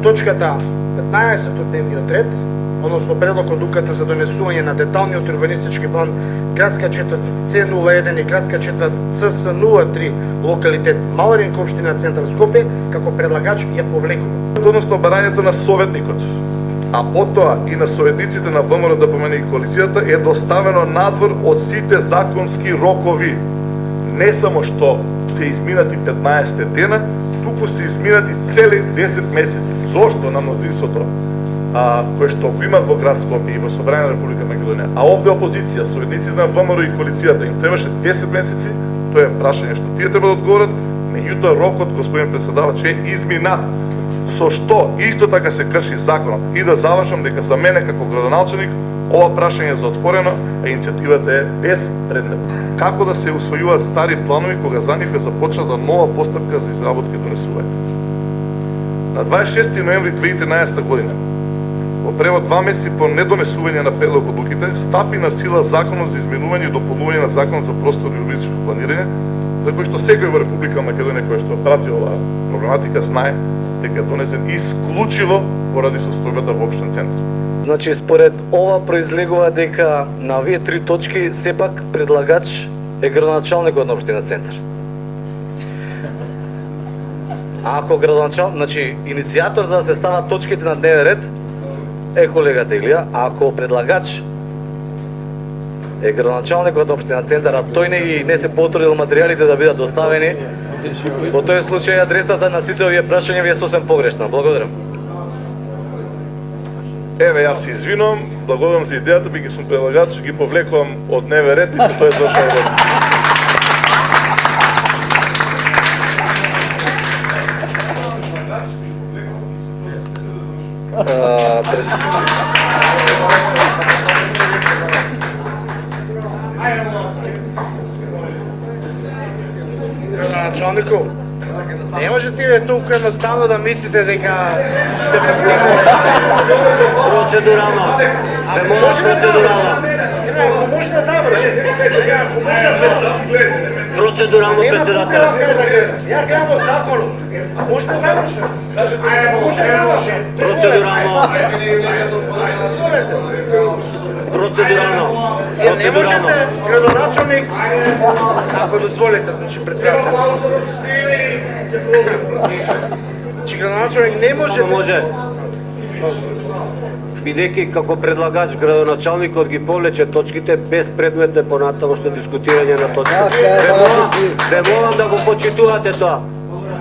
точката 15 од дневниот ред, односно предлог одлуката за донесување на деталниот урбанистички план градска четврт C01 и градска четврт CS03 локалитет Малоринг, општина Центар Скопје, како предлагач ја повлекува. Односно барањето на советникот, а потоа и на советниците на ВМРО да помени и коалицијата е доставено надвор од сите законски рокови. Не само што се изминати 15 дена, туку се изминати цели 10 месеци. Зошто на мнозинството кој што го имат во град Скопје и во Собранието на Република Македонија, а овде опозиција, советниците на ВМРО и коалицијата им требаше 10 месеци, тоа е прашање што тие треба да одговорат, меѓутоа рокот, господин председавач, е изминат. Со што исто така се крши законот. И да завршам дека за мене како градоначелник ова прашање е затворено, а иницијативата е безпредметна. Како да се усвојуваат стари планови кога за нив е започната нова постапка за изработка и донесување? На 26 ноември 2013 година, во превод 2 месеци по недонесување на предлог одлуките, стапи на сила Законот за изменување и дополнување на Законот за просторно и урбанистичко планирање, за кој што секој во Република Македонија кој што прати оваа проблематика знае дека е донесен исклучиво поради состојбата во општен центар. Значи, според ова произлегува дека на овие три точки сепак предлагач е градоначалникот на општина Центар. Ако значи иницијатор за да се стават точките на дневен ред е колегата Илија, ако предлагач е градоначалникот на општина Центар, а тој не се потрудил материјалите да бидат доставени, во тој случај адресата на сите овие прашања ви е сосем погрешна. Благодарам. Еве, јас се извинувам, благодарам за идејата, биќе сум предлагач, ги повлекувам од дневен ред и со тоа е завршено време. Градоначалнику, не може тие толку едноставно да мислите дека сте постигнали. Процедурално. Се моля процедурално. Ако може да заврши. Процедурално председател. Ја гледам законот. Може да заврши. Може да заврши. Процедурално. Процедурално. Не можете градоначалник, ако дозволите, значи председател. Че градоначалник не може. Може. Бидејќи како предлагач градоначалникот ги повлече точките без предмет понатамошно дискутирање на точките. Ве молам да го почитувате тоа.